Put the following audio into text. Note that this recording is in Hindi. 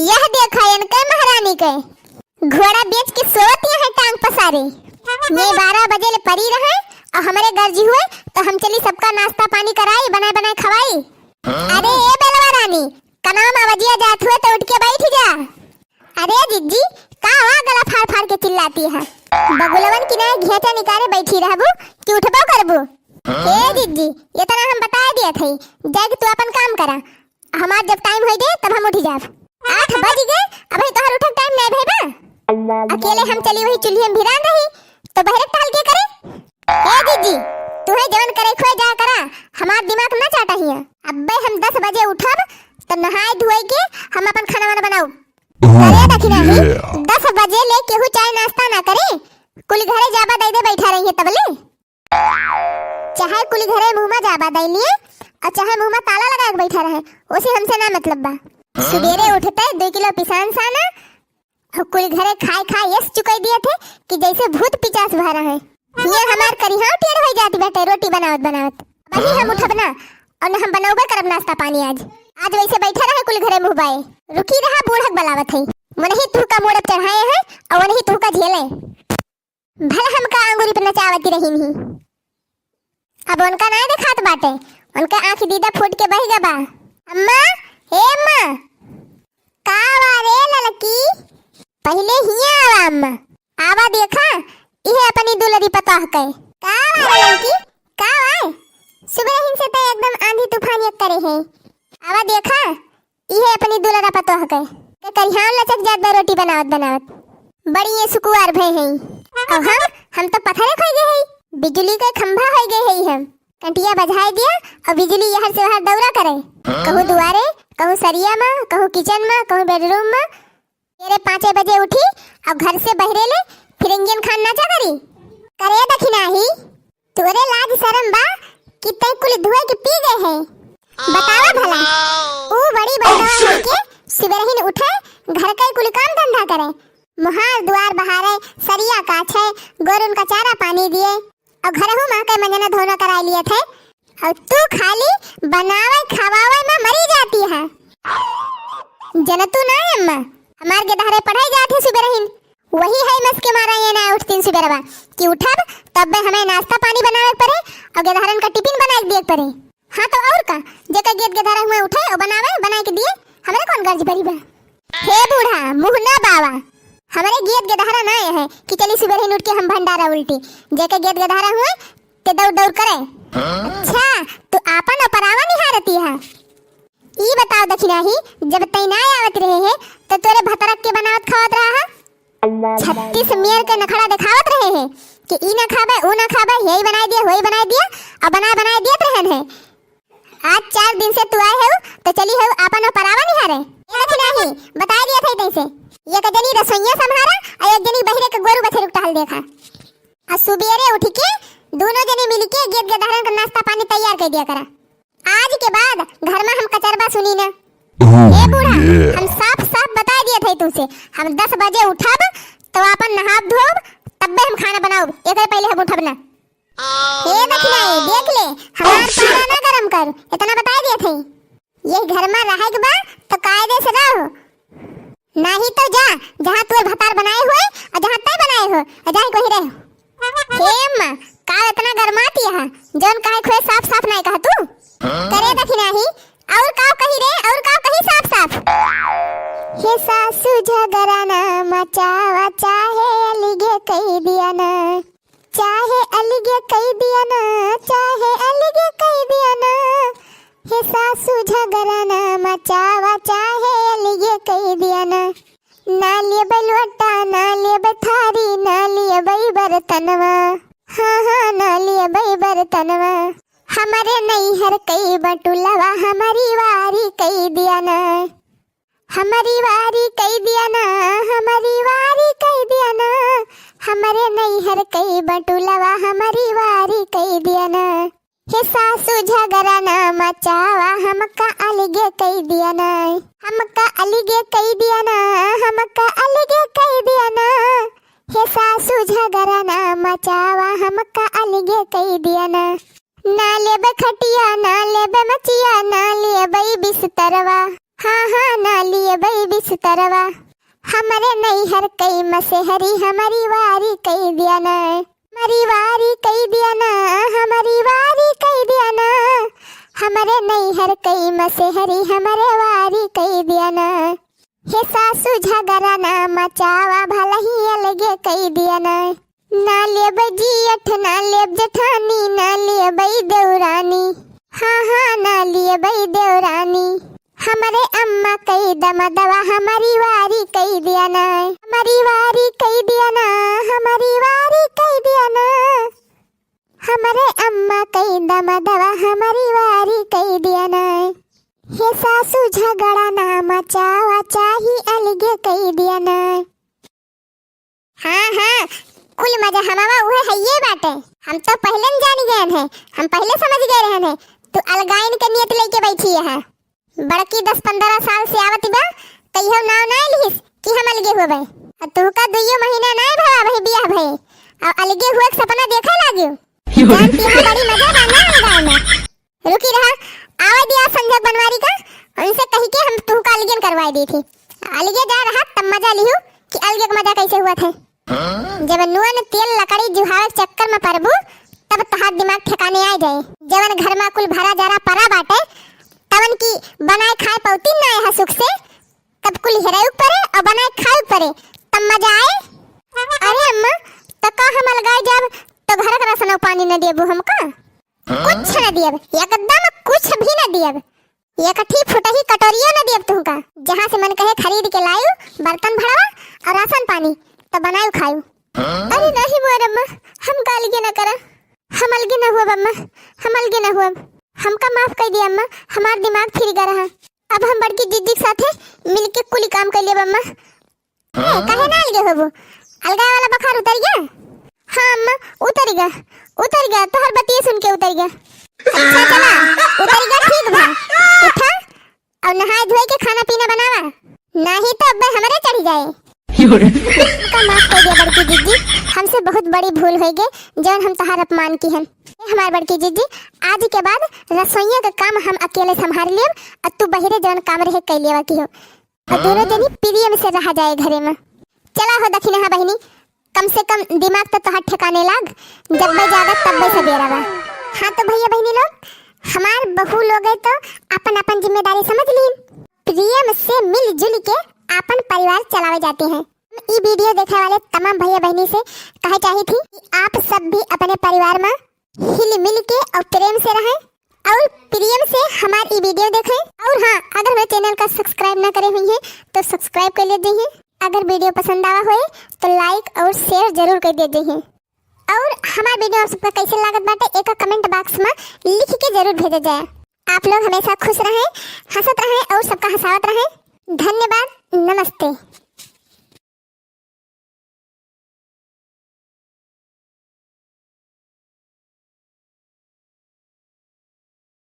यह देखा इनके महारानी के घोड़ा बेच के सोती है टांग पसारे। ये 12 बजे ले परी रहे और हमारे गर्जी हुए तो हम चली सबका नाश्ता पानी कराई बनाए बनाए खवाई। अरे ए बेलवा रानी कनाम आवाजिया जात हुए तो उठ के बैठ जा। अरे जिज्जी का हुआ गला फाड़ फाड़ के चिल्लाती है। बगुलवन की ना घेटा निकाले बैठी रहबू कि उठबो करबू। ए जिज्जी ये तना हम बता दिया थे जग तू अपन काम करा। हमार जब टाइम हो गए तब हम उठ जाब। 8 बज गए अभी तोहर उठक टाइम नहीं भइबा। अकेले हम चली वही चुल्ही में भिरान रही तो बहरे टाल के करे। ए जिज्जी तू है जवन करे खोए जा करा हमार दिमाग ना चाटा हिया। अबे हम 10 बजे उठब तो नहाए धोए के हम अपन खाना वाना बनाऊ। अरे दखिना ही 10 बजे ले केहू चाय नाश्ता ना करे कुल घरे जाबा दे दे बैठा रही है तबले। चाहे कुल घरे मुंह में जाबा दे लिए और चाहे मुंह में ताला लगा के बैठा रहे उसे हमसे ना मतलब बा। सुबेरे उठते 2 किलो पिसान साना और कुल घरे खाए खाए यस चुकाई दिए थे कि जैसे भूत पिचास भरा है। ये हमार करिहा टेढ़ हो जाती बेटे रोटी बनावत बनावत। वही हम उठब ना और हम बनाऊबे करब नाश्ता पानी आज वैसे बैठे रहे कुल घरे मुंह बाए। रुकी रहा बूढ़क बलावत है मनही तू का मोड़ चढ़ाए हैं और वही तू का झेले भला हमका अंगूरी पे नचावती रही नहीं। अब उनका ना दिखात बाटे उनका आंख दीदा फूट के बह गबा। अम्मा हे अम्मा का वारे ललकी पहले हिया आवा अम्मा आवा देखा इहे अपनी दुलरी पता है का वारे ललकी का वाए सुबह ही से तो एकदम आंधी तूफान एक करे है। आवा देखा इहे अपनी दुलरा पता है के करिहां लचक जात रोटी बनावत बनावत बड़ी ये सुकुआर भई है। और हम तो पत्थरे खोई गए है बिजली का खंभा हो गए है। हम कंटिया बजाए दिया और बिजली यहर से वहर दौरा करे कहूँ दुआरे कहूँ सरिया में कहूँ किचन में कहूँ बेडरूम में। तेरे 5 बजे उठी और घर से बहरे ले फिर इंजन खान नाचा करी करे दखिना ही तोरे लाज शर्म बा कि तै कुल धुए के पी गए है। बतावा भला ओ बड़ी बड़वा है के सुबह ही उठे घर का कुल काम धंधा करे मुहार द्वार बहारे सरिया काछे गोरुन का चारा पानी दिए और घर हूँ माँ के मंजना धोना करा लिए थे और तू खाली बनावे खवावे में मरी जाती है। जनतु ना अम्मा हमार के धारे पढ़ाई जाती सुबह ही वही है मस के मारा ये ना उठती सुबह कि उठब तब हमें नाश्ता पानी बनावे पड़े और गेधारन का टिफिन बनाए दिए पड़े। हाँ तो और का जेका गेट के धारा हुए उठे और बनाए के दिए हमारे कौन गर्ज भरी बा। हे बूढ़ा मुंह ना बावा हमारे गेट के धारा ना है कि चली सुबह ही उठ के हम भंडारा उल्टी जेका गेट के धारा हुए ते दौड़ दौड़ करे। अच्छा तू आपन अपरावा निहारती है। ई बताओ दखिना ही जब तैनाय आवत रहे है तो तोरे भतरक के बनावत खावत रहा है 36 मेर के नखड़ा दिखावत रहे हैं कि ई ना खाबे ऊ ना खाबे यही बनाई दिया वही बनाई दिया और बनाए देत रहन है। आज 4 दिन से तू आए हो तो चली हो आपन परावा निहारे। ये दखिना ही बता दिया था तैसे ये का जनी रसोईया संभारा और एक जनी बहरे के गोरु बछरू टहल देखा और सुबेरे उठ के दोनों जनी मिलके गेट के धारन का नाश्ता पानी तैयार कर दिया करा। आज के बाद घर में हम कचरबा सुनी ना। ए बूढ़ा हम साफ बता दिए थे तुमसे हम 10 बजे उठब तो अपन नहाब धोब तब हम खाना बनाओ एक पहले हम उठब ना। ये दखिना देख ले हमार पारा ना गरम कर इतना बता दिए थे। ये घर में रहे के बा तो कायदे से रहो नहीं तो जा जहाँ तू भतार बनाए हुए और जहाँ तय बनाए हो और जहाँ कोई रहे। हे अम्मा का इतना गरमाती है जौन काहे खोए साफ नहीं कहा तू करे दखिना ही और का कही रे और का कही साफ हे सासू झगड़ाना मचावा चाहे अलिगे कही दिया ना चाहे अलिगे कही दिया ना चाहे अलिगे कही दिया ना। हे सासू झगड़ाना मचावा चाहे अलिगे कही दिया ना लिए बलवटा ना लिए बथारी ना लिए बई बर्तनवा हाँ ना लिए बई बर्तनवा हमारे नैहर कई बटुलवा हमारी वारी कई दिया ना हमारी वारी कई दिया ना हमारी वारी कई दिया ना हमारे नैहर कई बटुलवा हमारी वारी कई दिया ना। हे सासू झगड़ा ना मचावा हमका अलगे कई दिया ना हमका अलगे कई दिया ना हमका अलगे कई दिया ना। हे सासू झगड़ा ना मचावा हमका अलगे कई दिया ना लेबे खटिया ना लेबे मचिया ना लेबे बिस्तरवा हाँ हाँ ना लिए बई बिस्तरवा, हमारे नैहर कई मसेहरी हमारी वारी कई दिया ना, हमारी वारी कई दिया ना, हमारी वारी कई दिया ना, हमारे नैहर कई मसेहरी हमारे वारी कई दिया ना। हे सासू झगड़ा ना मचावा भला ही अलगे कई दिया ना, ना लेब जियठ ना लेब जेठानी, ना लेब देवरानी, हाँ हाँ ना लेब देवरानी, हमारे अम्मा कई दमा दवा हमारी वारी कई दिया ना, हमारी वारी कई दिया ना, हमारी वारी कई दिया ना, हमारे अम्मा कई दमा दवा हमारी वारी कई दिया ना। हे सासू झगड़ा ना मचावा चाही अलगे कई दिया ना। हाँ हाँ कुल मजा हमारा उहे है ये बाटे, हम तो पहले न जानी गए हैं, हम पहले समझ गए रहे हैं तू अलगाइन के नियत लेके बैठी है। बड़की 10-15 साल से आवत बा कहियो नाव ना लिहिस कि हम अलगे हो गए, तू का 2 महीना ना भवा भाई बियाह भई और अलगे हुए के सपना देखे लागियो। जानती है बड़ी मजा बा ना अलगाइन में। रुकी रहा आवा दिया संजोग बनवारी का, उनसे कही के हम तू का अलगे करवाई दी थी। अलगे जा रहा तब मजा लिहू कि अलगे का मजा कैसे हुआ था। जब नुआ ने तेल लकड़ी जुहावे चक्कर में परबू तब तहार दिमाग ठिकाने आ जाए। जवन घर में कुल भरा जरा परा बाटे तवन की बनाए खाए पौती ना है सुख से, तब कुल हेराई परे और बनाए खाए परे तब मजा आए। अरे अम्मा तो का हम अलगाए जब तो घर का रसना पानी न देबू हमका, कुछ न दियब, एकदम कुछ भी न दियब, ये कठी फुटही कटोरिया न दियब तुमका। जहां से मन कहे खरीद के लायू बर्तन भरवा और राशन पानी तो बनायू खायू। अरे नहीं मोर अम्मा हम अलगे न करा, हम अलगे न हुआ अम्मा, हम अलगे न हुआ, हमका माफ कर दिया अम्मा, हमार दिमाग फिर गया रहा। अब हम बड़की जिद्दी के साथे मिलके कुल काम कर लेब अम्मा। कहे ना अलगे होबू, अलगा वाला बुखार उतर गया? हाँ अम्मा उतर गया तोहर बतिये सुन के उतर गया। अच्छा चला उतर गया ठीक बा, उठा और नहाए धोए के खाना पीना बनावा, नहीं तो अब हमारे चढ़ जाए। का माफ कर दिया बड़की जिज्जी, हमसे बहुत बड़ी भूल हो गई जब हम तहार अपमान की हम। हमार बड़की जिज्जी आज के बाद रसोइया का काम हम अकेले संभाल लेब और तू बहिरे जवन काम रहे कर लेवा की हो, और दोनों जनी प्रियम से रहा जाए घरे में। चला हो दखिना बहिनी, कम से कम दिमाग तो तहार ठिकाने लाग, जब मैं जागा तब मैं सवेरा बा। हाँ तो भैया बहनी लोग, हमार बहू लोग तो अपन अपन जिम्मेदारी समझ लीन, प्रियम से मिलजुल के अपन परिवार चलावे जाते हैं। ये वीडियो देखने वाले तमाम भैया बहनी से कहे चाही थी कि आप सब भी अपने परिवार में हिल मिल के और प्रेम से रहें और प्रेम से हमारी वीडियो देखें। और हाँ अगर मेरे चैनल का सब्सक्राइब ना करे हुई है तो सब्सक्राइब कर लीजिए। अगर वीडियो पसंद आवा होए तो लाइक और शेयर जरूर कर दीजिए। और हमारा वीडियो आप सबका कैसे लागत बाटे एक कमेंट बॉक्स में लिख के जरूर भेजा जाए। आप लोग हमेशा खुश रहें, हंसत रहें और सबका हंसावत रहें। धन्यवाद, नमस्ते।